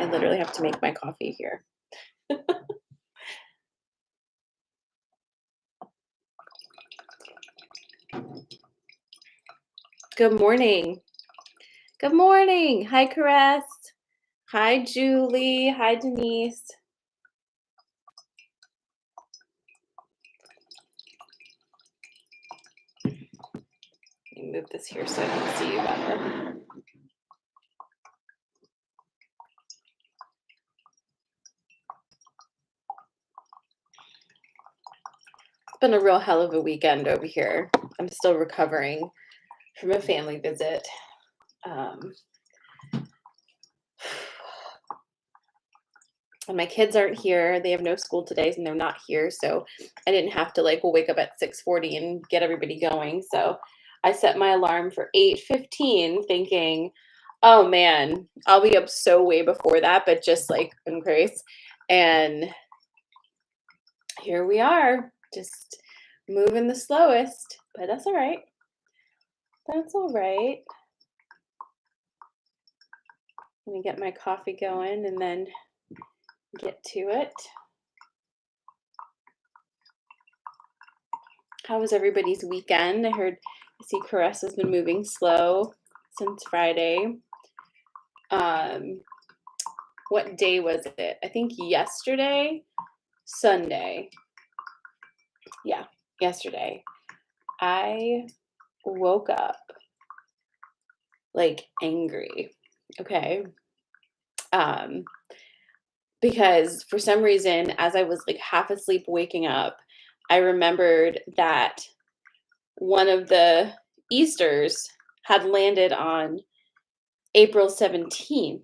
I literally have to make my coffee here. Good morning. Good morning. Hi, Caress. Hi, Julie. Hi, Denise. Let me move this here so I can see you better. It's been a real hell of a weekend over here. I'm still recovering from a family visit. And my kids aren't here. They have no school today, and they're not here. So I didn't have to wake up at 6:40 and get everybody going. So I set my alarm for 8:15 thinking, oh man, I'll be up so way before that, but just in grace. And here we are, just moving the slowest, but that's all right. That's all right. Let me get my coffee going and then get to it. How was everybody's weekend? I see Caress has been moving slow since Friday. What day was it? I think yesterday, Sunday. Yeah, yesterday. I woke up angry. Okay. Because for some reason, as I was half asleep waking up, I remembered that one of the Easters had landed on April 17th,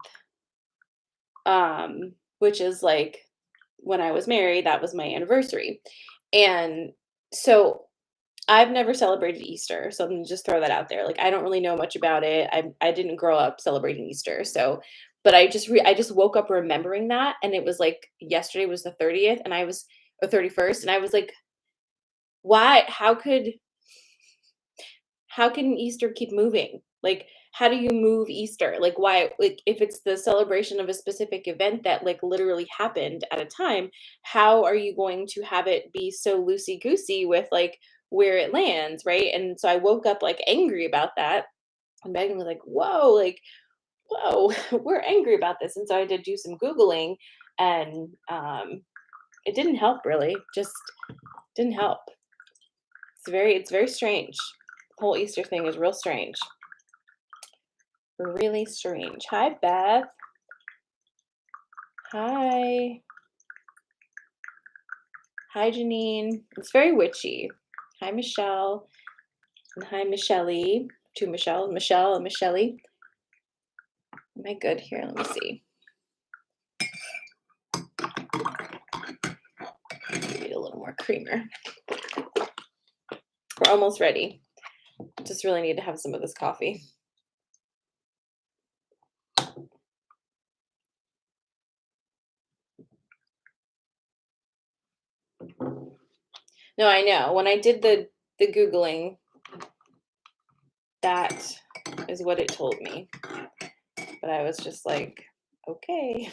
which is when I was married, that was my anniversary. And so I've never celebrated Easter, so I'm gonna just throw that out there. I don't really know much about it. I didn't grow up celebrating Easter, so but I just woke up remembering that, and it was yesterday was the 30th, and I was or 31st, and I was like, why? How can Easter keep moving? How do you move Easter? Why? If it's the celebration of a specific event that literally happened at a time, how are you going to have it be so loosey goosey with where it lands, right? And so I woke up angry about that. And Megan was like, "Whoa, whoa, we're angry about this." And so I did do some googling, and it didn't help really. Just didn't help. It's very strange. The whole Easter thing is real strange. Really strange. Hi, Beth. Hi. Hi, Janine. It's very witchy. Hi, Michelle. And hi, Michelle-y. To Michelle, Michelle, and Michelle-y. Am I good here? Let me see. Need a little more creamer. We're almost ready. Just really need to have some of this coffee. No, I know. When I did the Googling, that is what it told me. But I was just like, okay.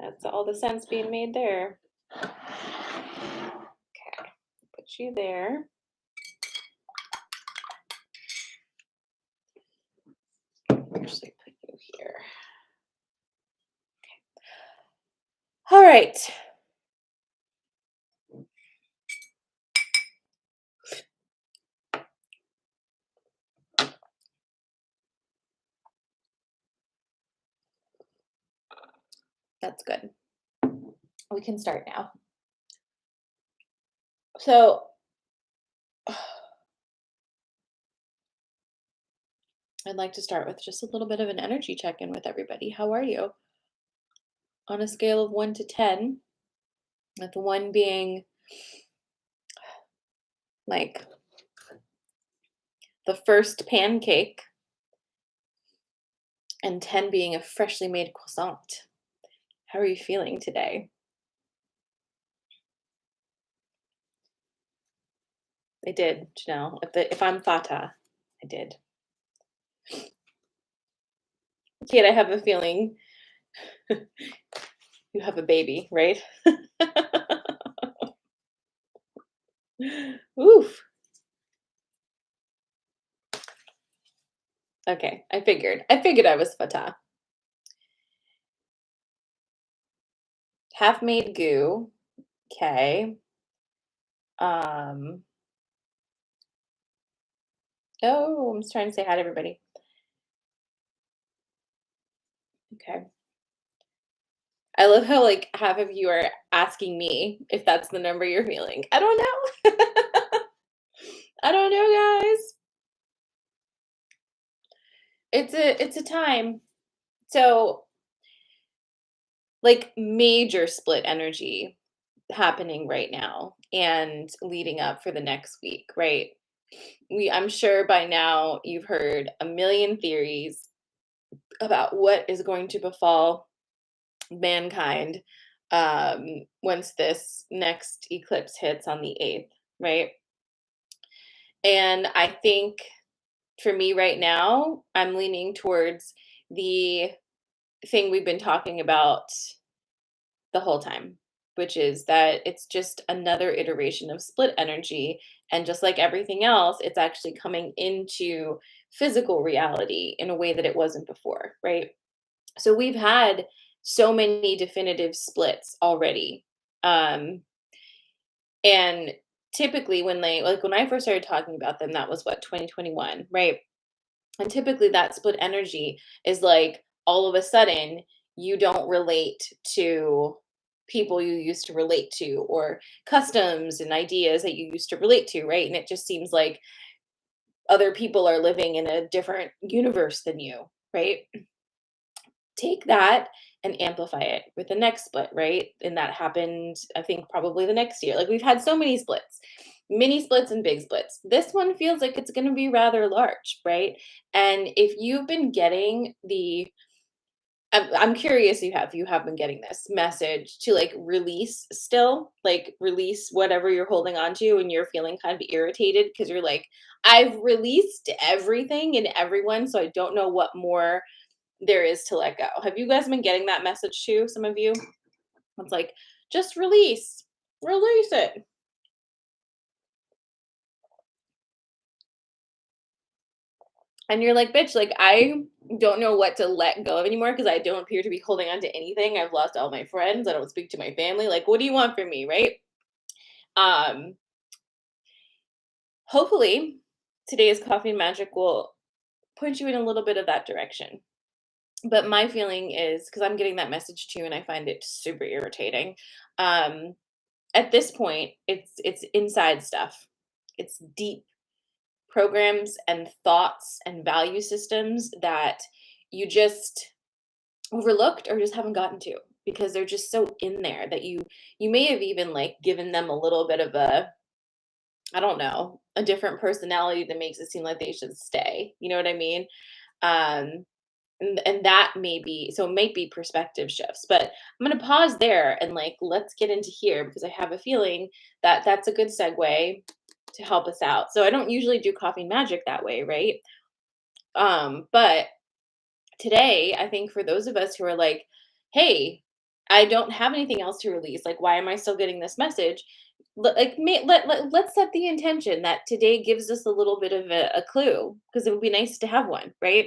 That's all the sense being made there. Okay. Put you there. Actually put you here. Okay. All right. That's good. We can start now. So I'd like to start with just a little bit of an energy check-in with everybody. How are you? On a scale of 1 to 10, with 1 being the first pancake and 10 being a freshly made croissant. How are you feeling today? I did, Janelle. If I'm Fata, I did. Kate, I have a feeling You have a baby, right? Oof. Okay, I figured. I figured I was Fatah. Half made goo. Okay. Um, oh, I'm just trying to say hi to everybody. Okay. I love how like half of you are asking me if that's the number you're feeling. I don't know. I don't know, guys. It's a time. So like major split energy happening right now and leading up for the next week, right? I'm sure by now you've heard a million theories about what is going to befall mankind once this next eclipse hits on the 8th, right? And I think for me right now, I'm leaning towards the thing we've been talking about the whole time, which is that it's just another iteration of split energy. And just like everything else, it's actually coming into physical reality in a way that it wasn't before, right? So we've had so many definitive splits already. Um, and typically when they like when I first started talking about them, that was what, 2021, right? And typically that split energy is like all of a sudden you don't relate to people you used to relate to or customs and ideas that you used to relate to, right? And it just seems like other people are living in a different universe than you, right? Take that and amplify it with the next split, right? And that happened, I think, probably the next year. Like we've had so many splits, mini splits and big splits. This one feels like it's going to be rather large, right? And if you've been getting I'm curious if you have been getting this message to like release still, like release whatever you're holding on to and you're feeling kind of irritated because you're like, I've released everything and everyone, so I don't know what more there is to let go. Have you guys been getting that message too? Some of you? It's like, just release it. And you're like, bitch, like, I don't know what to let go of anymore because I don't appear to be holding on to anything. I've lost all my friends. I don't speak to my family. Like, what do you want from me? Right. Um, hopefully today's coffee and magic will point you in a little bit of that direction. But my feeling is because I'm getting that message too, and I find it super irritating. Um, at this point, it's inside stuff. It's deep programs and thoughts and value systems that you just overlooked or just haven't gotten to because they're just so in there that you may have even like given them a little bit of a, I don't know, a different personality that makes it seem like they should stay. You know what I mean? Um and that may be, so it might be perspective shifts, but I'm going to pause there and like let's get into here because I have a feeling that that's a good segue to help us out. So I don't usually do coffee and magic that way, right? But today, I think for those of us who are like, hey, I don't have anything else to release. Like, why am I still getting this message? Let's set the intention that today gives us a little bit of a clue because it would be nice to have one, right?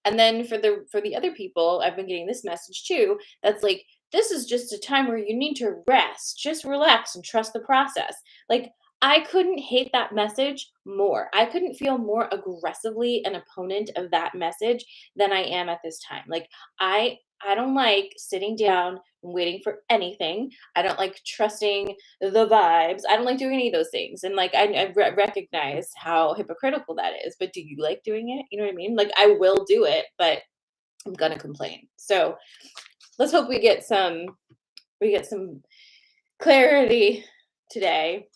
And then for the other people, I've been getting this message too. That's like, this is just a time where you need to rest, just relax and trust the process. Like, I couldn't hate that message more. I couldn't feel more aggressively an opponent of that message than I am at this time. Like I don't like sitting down and waiting for anything. I don't like trusting the vibes. I don't like doing any of those things. And like I recognize how hypocritical that is. But do you like doing it? You know what I mean? Like I will do it, but I'm gonna complain. So let's hope we get some clarity today.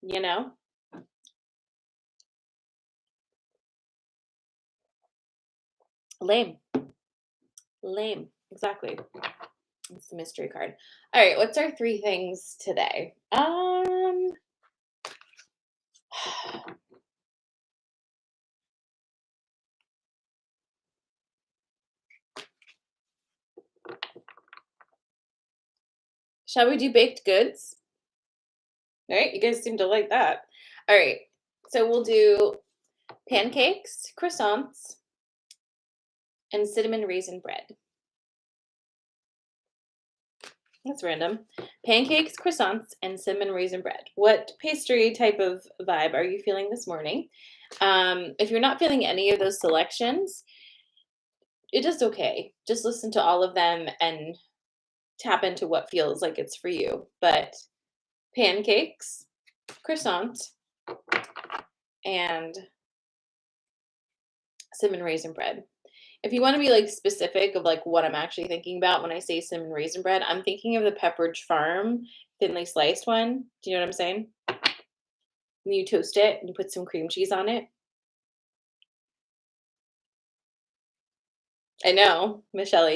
You know, lame, lame. Exactly. It's the mystery card. All right, what's our three things today? Shall we do baked goods? All right, you guys seem to like that. All right, so we'll do pancakes, croissants, and cinnamon raisin bread. That's random. Pancakes, croissants, and cinnamon raisin bread. What pastry type of vibe are you feeling this morning? If you're not feeling any of those selections, it is okay. Just listen to all of them and tap into what feels like it's for you. But pancakes, croissant, and cinnamon raisin bread. If you want to be like specific of like what I'm actually thinking about when I say cinnamon raisin bread, I'm thinking of the Pepperidge Farm thinly sliced one. Do you know what I'm saying? And you toast it and you put some cream cheese on it. I know, Michelle.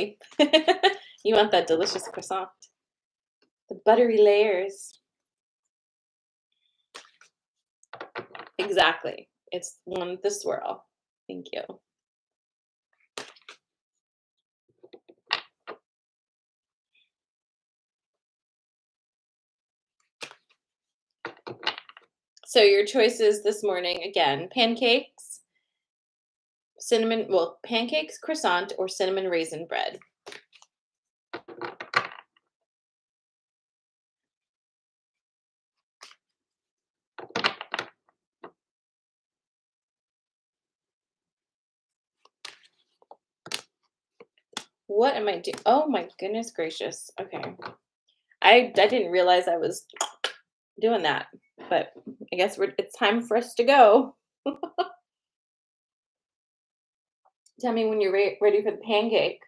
You want that delicious croissant. The buttery layers. Exactly. It's one with the swirl. Thank you. So your choices this morning, again, pancakes, pancakes, croissant, or cinnamon raisin bread. What am I doing? Oh my goodness gracious. Okay. I didn't realize I was doing that, but I guess it's time for us to go. Tell me when you're ready for the pancake.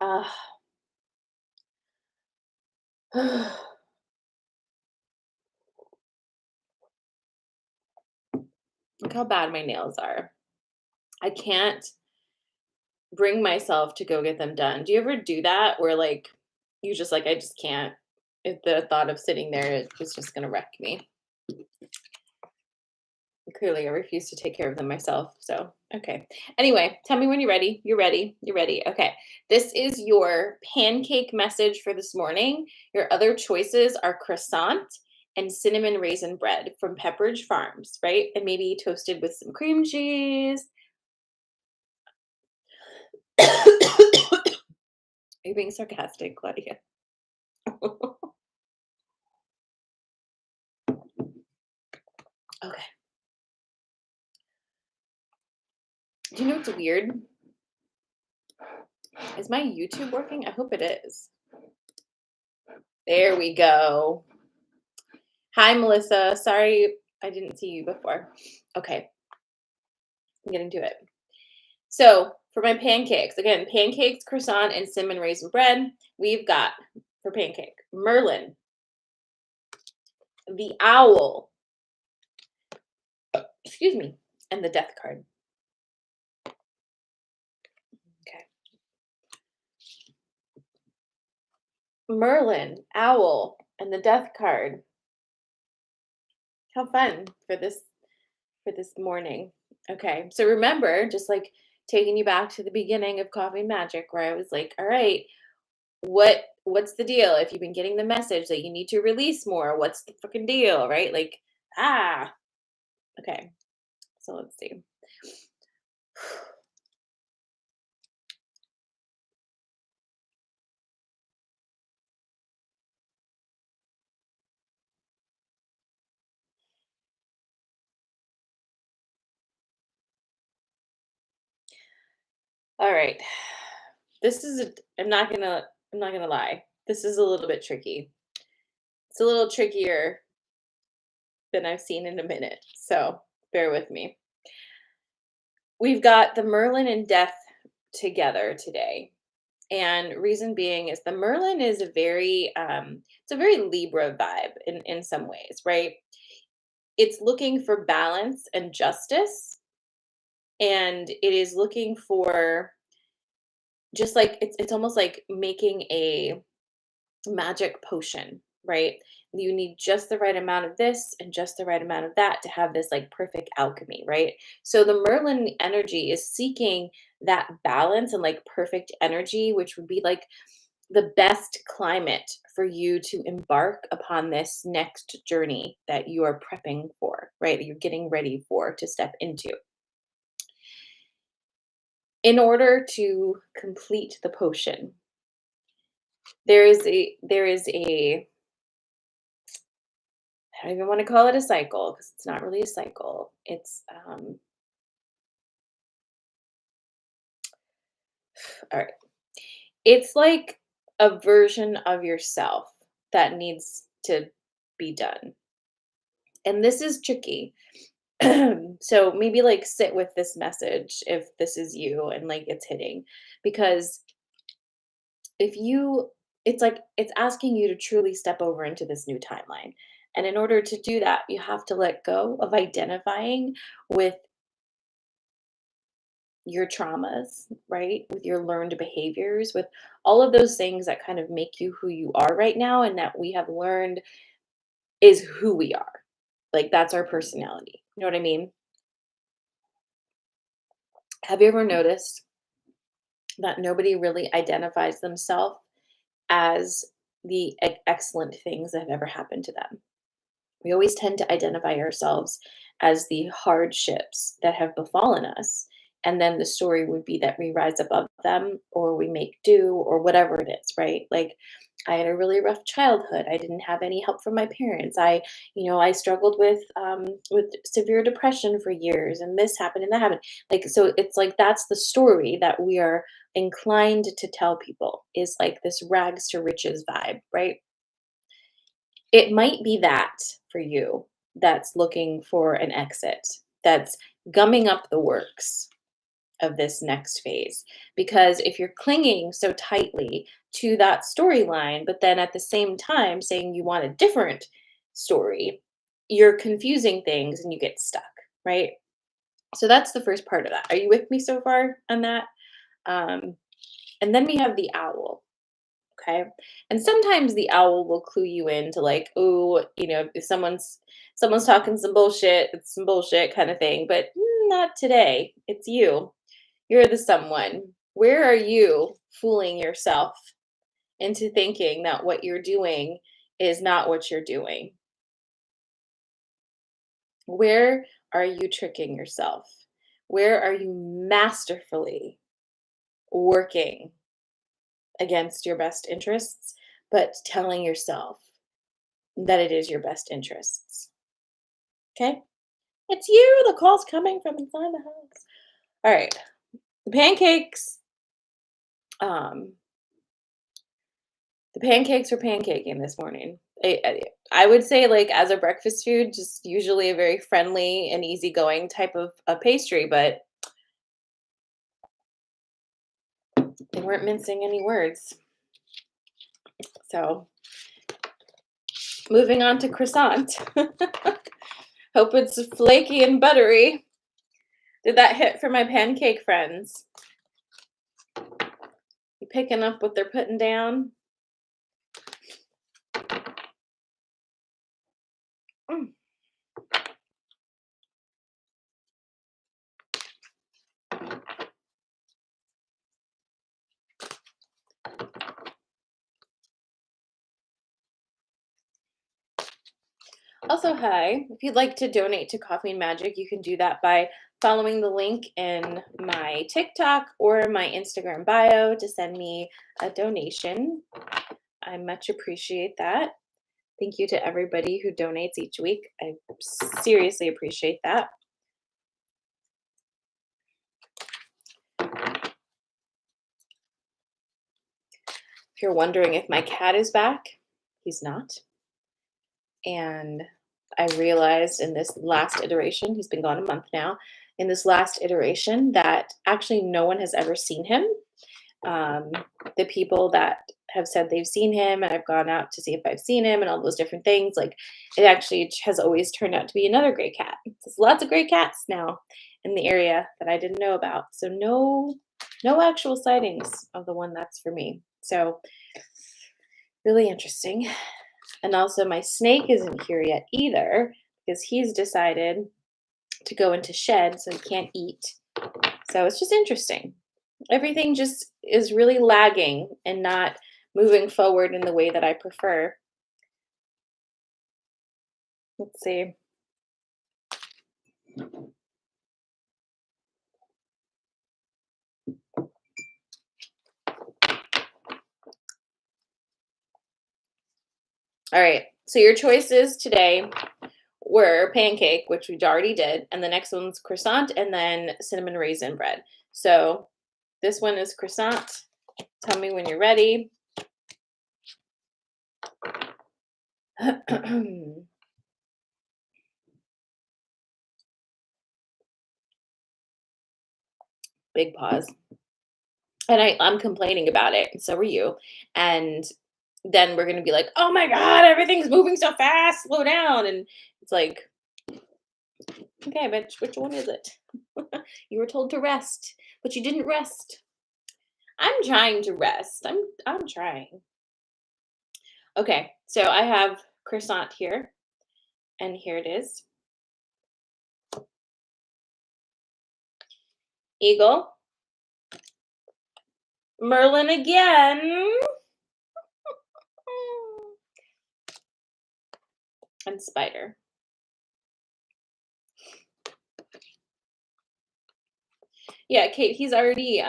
Uh, look how bad my nails are. I can't bring myself to go get them done. Do you ever do that where like you just like I just can't? If the thought of sitting there is just gonna wreck me. Clearly, I refuse to take care of them myself. So, okay. Anyway, tell me when you're ready. You're ready. You're ready. Okay. This is your pancake message for this morning. Your other choices are croissant and cinnamon raisin bread from Pepperidge Farms, right? And maybe toasted with some cream cheese. Are you being sarcastic, Claudia? Okay. Do you know what's weird? Is my YouTube working? I hope it is. There we go. Hi, Melissa. Sorry I didn't see you before. Okay, I'm getting to it. So for my pancakes, again, pancakes, croissant, and cinnamon raisin bread, we've got for pancake, Merlin, the owl, excuse me, and the death card. Okay. Merlin, owl, and the death card. How fun for this morning. Okay. So remember, just like taking you back to the beginning of Coffee and Magic, where I was like, all right, what's the deal? If you've been getting the message that you need to release more, what's the freaking deal, right? Like, okay. So let's see. All right. This is I'm not gonna lie. This is a little bit tricky. It's a little trickier than I've seen in a minute. So bear with me. We've got the Merlin and Death together today. And reason being is the Merlin is a very it's a very Libra vibe in some ways, right? It's looking for balance and justice, and it is looking for just like it's almost like making a magic potion, right? You need just the right amount of this and just the right amount of that to have this like perfect alchemy, right? So the Merlin energy is seeking that balance and like perfect energy, which would be like the best climate for you to embark upon this next journey that you are prepping for, right? That you're getting ready for to step into. In order to complete the potion, there is a I don't even want to call it a cycle because it's not really a cycle. It's all right. It's like a version of yourself that needs to be done. And this is tricky. So maybe like sit with this message if this is you and like it's hitting, because if you it's like it's asking you to truly step over into this new timeline. And in order to do that, you have to let go of identifying with your traumas, right? With your learned behaviors, with all of those things that kind of make you who you are right now and that we have learned is who we are. Like that's our personality. You know what I mean? Have you ever noticed that nobody really identifies themselves as the excellent things that have ever happened to them? We always tend to identify ourselves as the hardships that have befallen us. And then the story would be that we rise above them or we make do or whatever it is, right? Like I had a really rough childhood. I didn't have any help from my parents. I struggled with severe depression for years, and this happened and that happened. Like so, it's like that's the story that we are inclined to tell people is like this rags to riches vibe, right? It might be that for you that's looking for an exit, that's gumming up the works of this next phase. Because if you're clinging so tightly to that storyline, but then at the same time saying you want a different story, you're confusing things and you get stuck, right? So that's the first part of that. Are you with me so far on that? Um, and then we have the owl. Okay. And sometimes the owl will clue you in to like, oh, if someone's talking some bullshit, it's some bullshit kind of thing. But not today. It's you. You're the someone. Where are you fooling yourself into thinking that what you're doing is not what you're doing? Where are you tricking yourself? Where are you masterfully working against your best interests, but telling yourself that it is your best interests? Okay? It's you. The call's coming from inside the house. All right. The pancakes. Um, the pancakes were pancaking this morning. I would say, like, as a breakfast food, just usually a very friendly and easygoing type of a pastry, but they weren't mincing any words. So, moving on to croissant. Hope it's flaky and buttery. Did that hit for my pancake friends? You picking up what they're putting down? Mm. Also, hi. If you'd like to donate to Coffee and Magic, you can do that by following the link in my TikTok or my Instagram bio to send me a donation. I much appreciate that. Thank you to everybody who donates each week. I seriously appreciate that. If you're wondering if my cat is back, he's not. And I realized in this last iteration, he's been gone a month now, in this last iteration that actually no one has ever seen him. Um, the people that have said they've seen him, and I've gone out to see if I've seen him and all those different things, like it actually has always turned out to be another gray cat. There's lots of gray cats now in the area that I didn't know about. So no actual sightings of the one that's for me. So really interesting. And also, my snake isn't here yet either because he's decided to go into shed so he can't eat. So it's just interesting. Everything just is really lagging and not moving forward in the way that I prefer. Let's see. All right. So your choices today were pancake, which we already did, and the next one's croissant and then cinnamon raisin bread. So this one is croissant. Tell me when you're ready. Big pause. And I'm complaining about it, and so are you. And then we're gonna be like, "Oh my god, everything's moving so fast, slow down." And it's like, okay, but which one is it? You were told to rest, but you didn't rest. I'm trying to rest. I'm trying. Okay, so I have croissant here, and here it is. Eagle, Merlin again, and spider. Yeah, Kate, he's already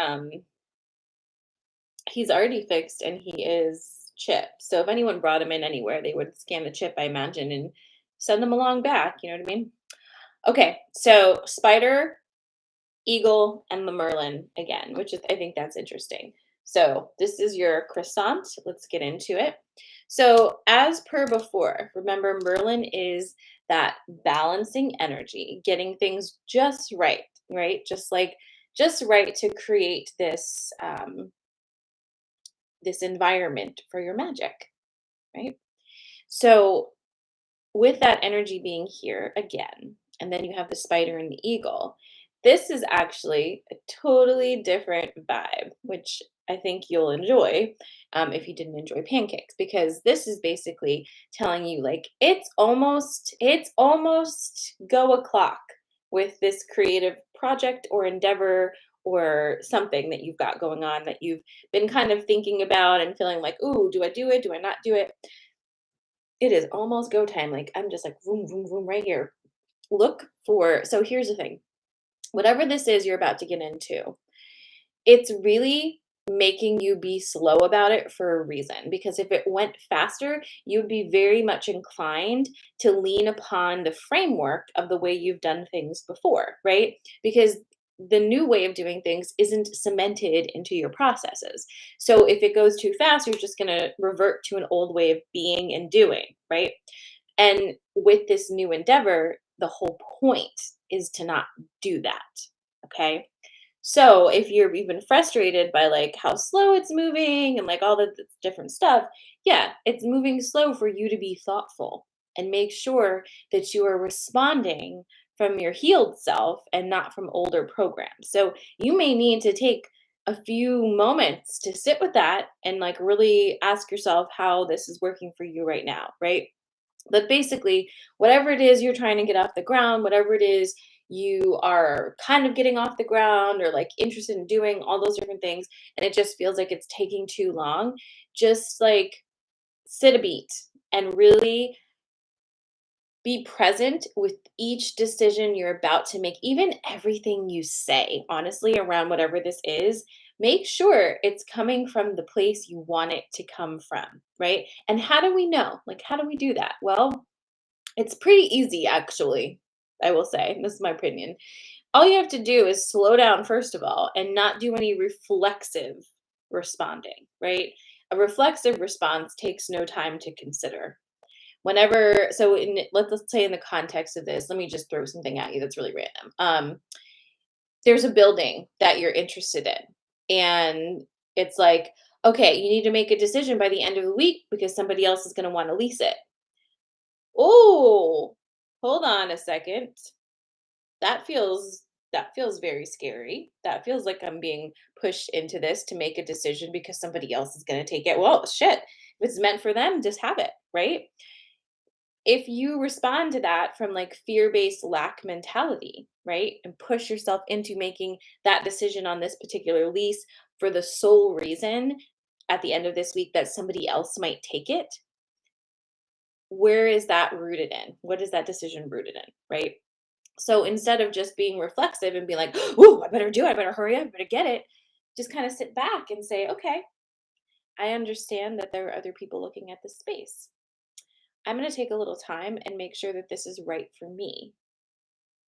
fixed and he is chipped. So if anyone brought him in anywhere, they would scan the chip, I imagine, and send them along back. You know what I mean? Okay, so spider, eagle, and the merlin again, which is I think that's interesting. So this is your croissant. Let's get into it. So as per before, remember Merlin is that balancing energy, getting things just right, right? Just right to create this environment for your magic, right? So with that energy being here again, and then you have the spider and the eagle, this is actually a totally different vibe, which I think you'll enjoy if you didn't enjoy pancakes, because this is basically telling you like it's almost go o'clock with this creative project or endeavor or something that you've got going on that you've been kind of thinking about and feeling like, ooh, do I do it? Do I not do it? It is almost go time. Like I'm just like boom, boom, boom right here. Look for, so here's the thing. Whatever this is you're about to get into, it's really making you be slow about it for a reason. Because if it went faster, you'd be very much inclined to lean upon the framework of the way you've done things before, right? Because the new way of doing things isn't cemented into your processes. So if it goes too fast, you're just going to revert to an old way of being and doing, right? And with this new endeavor, the whole point is to not do that. Okay. So if you're even frustrated by like how slow it's moving and like all the different stuff, yeah, it's moving slow for you to be thoughtful and make sure that you are responding from your healed self and not from older programs. So you may need to take a few moments to sit with that and like really ask yourself how this is working for you right now, right? But basically, whatever it is you're trying to get off the ground, whatever it is you are kind of getting off the ground or like interested in doing, all those different things, and it just feels like it's taking too long, just like sit a beat and really be present with each decision you're about to make, even everything you say, honestly, around whatever this is. Make sure it's coming from the place you want it to come from, right? And how do we know? Like, how do we do that? Well, it's pretty easy, actually, I will say. This is my opinion. All you have to do is slow down, first of all, and not do any reflexive responding, right? A reflexive response takes no time to consider. Whenever, so let's say in the context of this, let me just throw something at you that's really random. There's a building that you're interested in, and it's like, okay, you need to make a decision by the end of the week because somebody else is going to want to lease it. Oh, hold on a second. That feels that feels very scary. That feels like I'm being pushed into this to make a decision because somebody else is going to take it. Well, shit. If it's meant for them, just have it, right? If you respond to that from like fear-based lack mentality, right? And push yourself into making that decision on this particular lease for the sole reason at the end of this week that somebody else might take it, where is that rooted in? What is that decision rooted in, right? So instead of just being reflexive and be like, "Oh, I better do it. I better hurry up. I better get it," just kind of sit back and say, "Okay, I understand that there are other people looking at this space. I'm going to take a little time and make sure that this is right for me.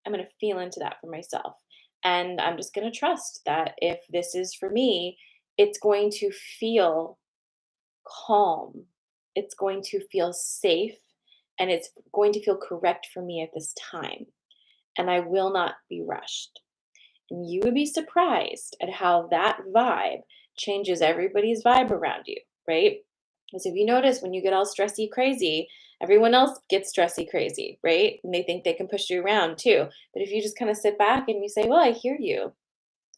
I'm going to feel into that for myself. And I'm just going to trust that if this is for me, it's going to feel calm. It's going to feel safe and it's going to feel correct for me at this time. And I will not be rushed." And you would be surprised at how that vibe changes everybody's vibe around you, right? Because if you notice when you get all stressy crazy, everyone else gets stressy crazy, right? And they think they can push you around too. But if you just kind of sit back and you say, "Well, I hear you.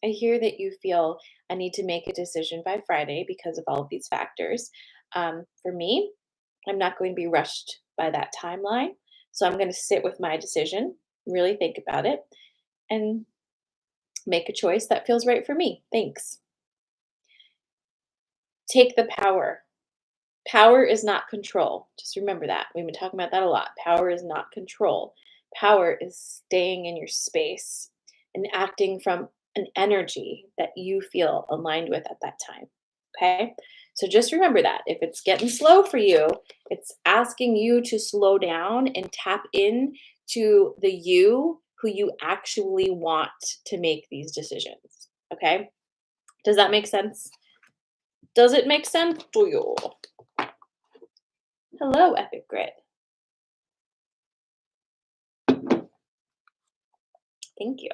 I hear that you feel I need to make a decision by Friday because of all of these factors. For me, I'm not going to be rushed by that timeline. So I'm going to sit with my decision, really think about it, and make a choice that feels right for me. Thanks." Take the power. Power is not control. Just remember that. We've been talking about that a lot. Power is not control. Power is staying in your space and acting from an energy that you feel aligned with at that time. Okay? So just remember that. If it's getting slow for you, it's asking you to slow down and tap in to the you who you actually want to make these decisions. Okay? Does that make sense? Does it make sense to you? Hello, Epic Grit. Thank you.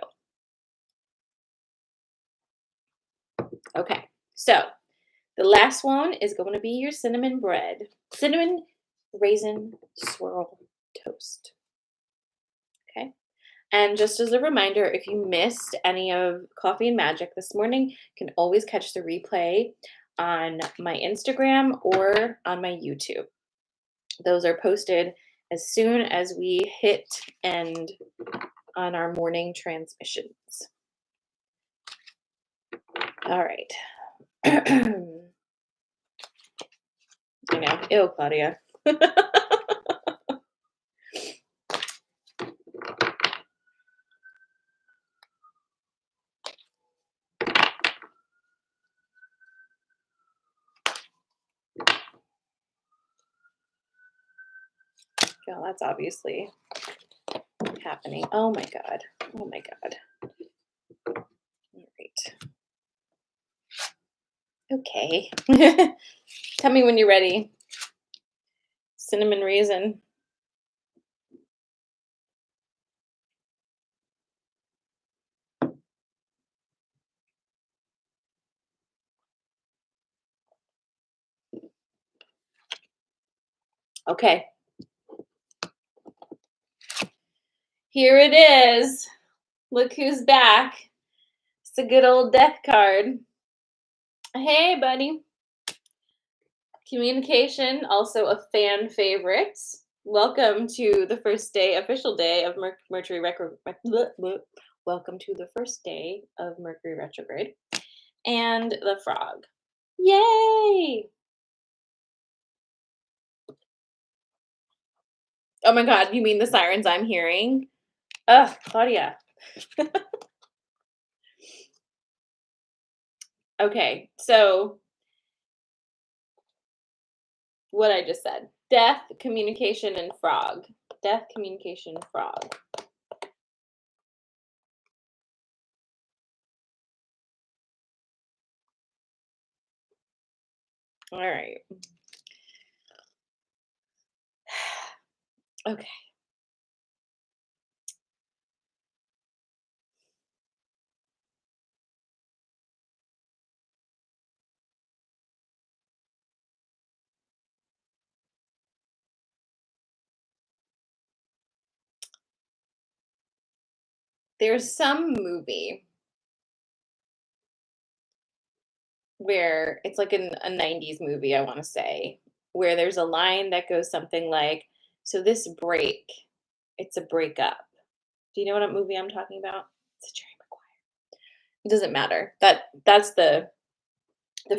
Okay, so the last one is going to be your cinnamon bread, cinnamon raisin swirl toast. Okay, and just as a reminder, if you missed any of Coffee and Magic this morning, you can always catch the replay on my Instagram or on my YouTube. Those are posted as soon as we hit end on our morning transmissions. All right. I know. Ew, Claudia. Well, that's obviously happening. Oh my God. Oh my God. All right. Okay. Tell me when you're ready. Cinnamon raisin. Okay. Here it is. Look who's back. It's a good old death card. Hey, buddy. Communication, also a fan favorite. Welcome to the first day, official day of Mercury Welcome to the first day of Mercury retrograde. And the frog. Yay! Oh my God, you mean the sirens I'm hearing? Ugh, Claudia. Okay, so what I just said. Death, communication, and frog. Death, communication, frog. All right. Okay. There's some movie where it's like a 90s movie, I want to say. where there's a line that goes something like, "So this break, it's a breakup." Do you know what movie I'm talking about? It's a Jerry Maguire. It doesn't matter. That's the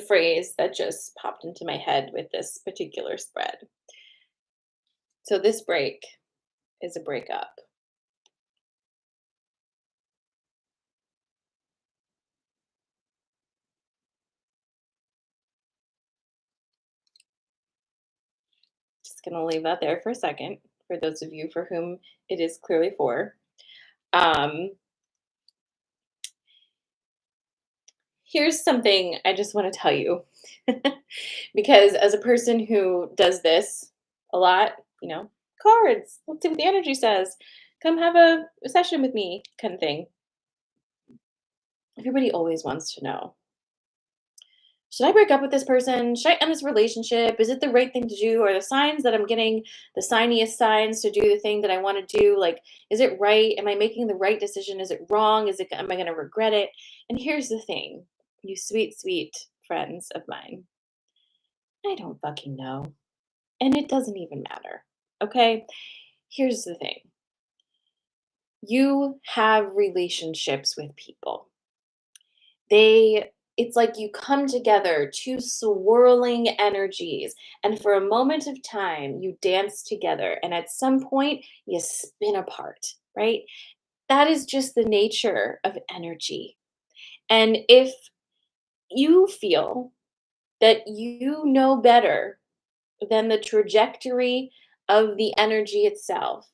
phrase that just popped into my head with this particular spread. So this break is a breakup. Just gonna leave that there for a second for those of you for whom it is clearly for. Um, Here's something I just want to tell you. Because as a person who does this a lot, cards, let's see what the energy says. Come have a session with me, kind of thing. Everybody always wants to know, should I break up with this person? Should I end this relationship? Is it the right thing to do? Are the signs that I'm getting the signiest signs to do the thing that I want to do? Like, is it right? Am I making the right decision? Is it wrong? Am I going to regret it? And here's the thing, you sweet, sweet friends of mine. I don't fucking know. And it doesn't even matter. Okay? Here's the thing. You have relationships with people. It's like you come together, two swirling energies, and for a moment of time you dance together, and at some point you spin apart, right? That is just the nature of energy. And if you feel that you know better than the trajectory of the energy itself,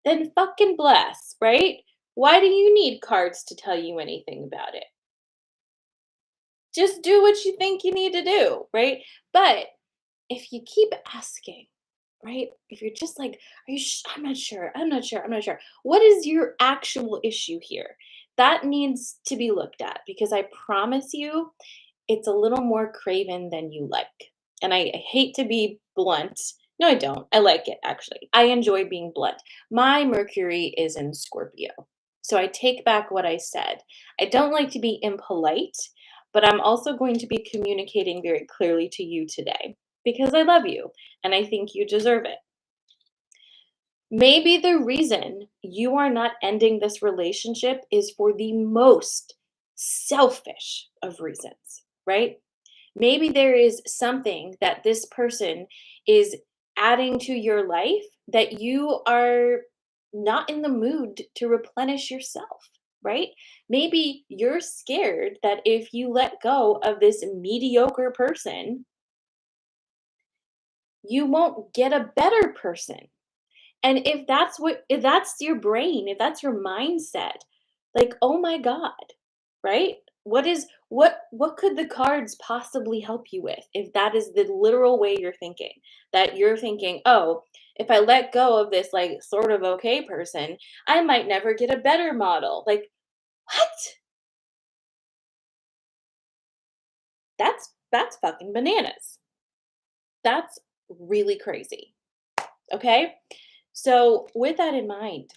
then fucking bless, right? Why do you need cards to tell you anything about it? Just do what you think you need to do, right? But if you keep asking, right? If you're just like, I'm not sure, I'm not sure, I'm not sure. What is your actual issue here? That needs to be looked at because I promise you, it's a little more craven than you like. And I hate to be blunt. No, I don't. I like it actually. I enjoy being blunt. My Mercury is in Scorpio. So I take back what I said. I don't like to be impolite, but I'm also going to be communicating very clearly to you today because I love you and I think you deserve it. Maybe the reason you are not ending this relationship is for the most selfish of reasons, right? Maybe there is something that this person is adding to your life that you are not in the mood to replenish yourself, right? Maybe you're scared that if you let go of this mediocre person, you won't get a better person. And if that's your brain, if that's your mindset, like, oh my God, right? What could the cards possibly help you with if that is the literal way you're thinking? That you're thinking, oh, if I let go of this like sort of okay person, I might never get a better model. Like, what? That's fucking bananas. That's really crazy. Okay? So, with that in mind,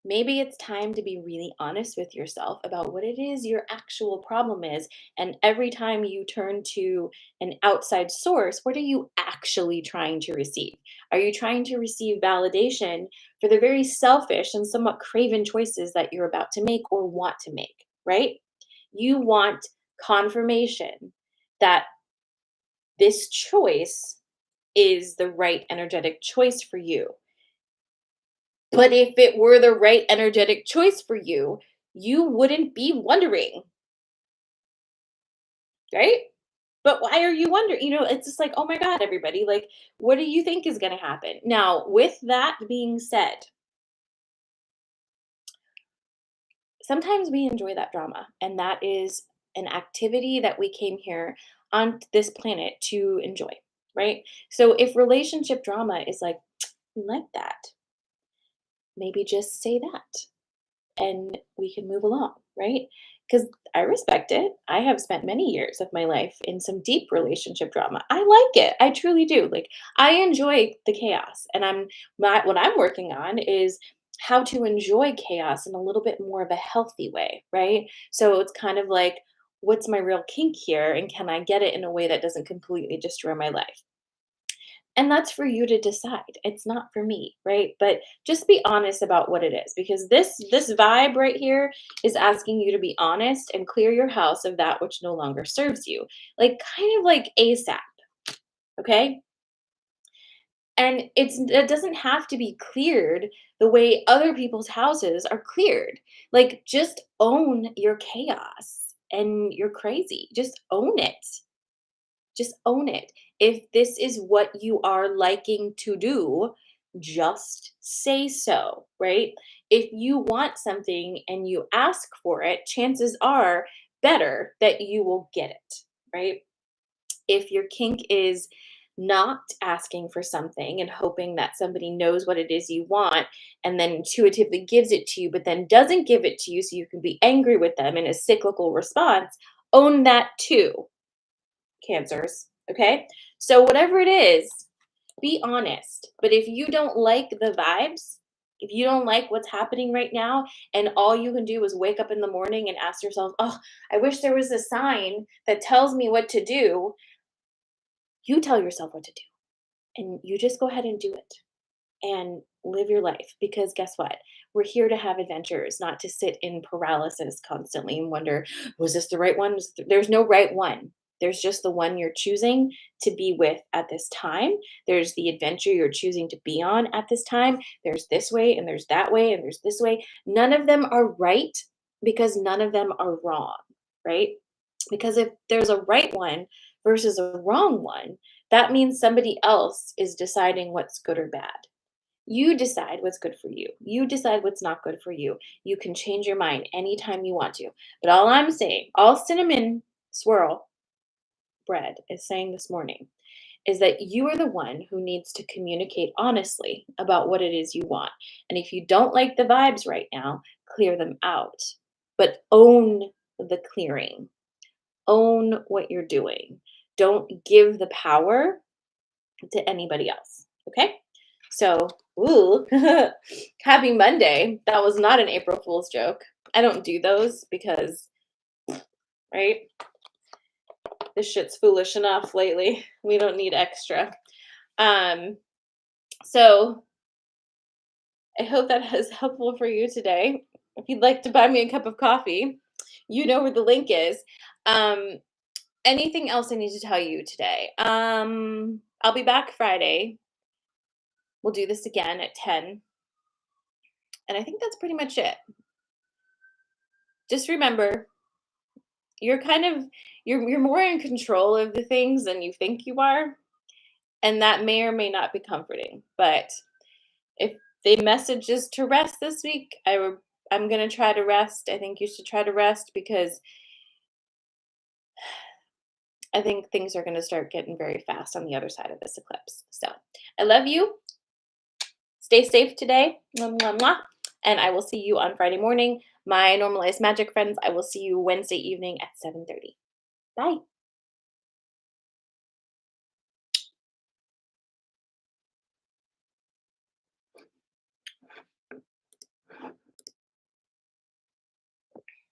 maybe it's time to be really honest with yourself about what it is your actual problem is. And every time you turn to an outside source, what are you actually trying to receive? Are you trying to receive validation for the very selfish and somewhat craven choices that you're about to make or want to make, right? You want confirmation that this choice is the right energetic choice for you. But if it were the right energetic choice for you, you wouldn't be wondering, right? But why are you wondering? It's just like, oh my God, everybody, like, what do you think is going to happen? Now, with that being said, sometimes we enjoy that drama, and that is an activity that we came here on this planet to enjoy, right? So if relationship drama is like, we like that, maybe just say that and we can move along, right? Because I respect it. I have spent many years of my life in some deep relationship drama. I like it. I truly do. Like, I enjoy the chaos, and what I'm working on is how to enjoy chaos in a little bit more of a healthy way, right? So it's kind of like, what's my real kink here? And can I get it in a way that doesn't completely destroy my life? And that's for you to decide. It's not for me, right? But just be honest about what it is because this vibe right here is asking you to be honest and clear your house of that which no longer serves you. Like kind of like ASAP, okay? And it doesn't have to be cleared the way other people's houses are cleared. Like just own your chaos and you're crazy. Just own it. Just own it. If this is what you are liking to do, just say so, right? If you want something and you ask for it, chances are better that you will get it, right? If your kink is not asking for something and hoping that somebody knows what it is you want and then intuitively gives it to you, but then doesn't give it to you so you can be angry with them in a cyclical response, own that too, Cancers. Okay. So, whatever it is, be honest. But if you don't like the vibes, if you don't like what's happening right now, and all you can do is wake up in the morning and ask yourself, oh, I wish there was a sign that tells me what to do, you tell yourself what to do. And you just go ahead and do it and live your life because guess what? We're here to have adventures, not to sit in paralysis constantly and wonder, was this the right one? There's no right one. There's just the one you're choosing to be with at this time. There's the adventure you're choosing to be on at this time. There's this way and there's that way and there's this way. None of them are right because none of them are wrong, right? Because if there's a right one versus a wrong one, that means somebody else is deciding what's good or bad. You decide what's good for you. You decide what's not good for you. You can change your mind anytime you want to. But all I'm saying, all cinnamon swirl bread is saying this morning is that you are the one who needs to communicate honestly about what it is you want. And if you don't like the vibes right now, clear them out. But own the clearing, own what you're doing. Don't give the power to anybody else. Okay? So, ooh, happy Monday. That was not an April Fool's joke. I don't do those because, right? This shit's foolish enough lately. We don't need extra. Um, so I hope that is helpful for you today. If you'd like to buy me a cup of coffee, you know where the link is. Um, Anything else I need to tell you today? I'll be back Friday. We'll do this again at 10. And I think that's pretty much it. Just remember, you're kind of you're more in control of the things than you think you are, and that may or may not be comforting. But if the message is to rest this week, I'm going to try to rest. I think you should try to rest because I think things are going to start getting very fast on the other side of this eclipse. So, I love you. Stay safe today. Mwah, mwah, mwah. And I will see you on Friday morning. My normalized magic friends, I will see you Wednesday evening at 7:30. Bye.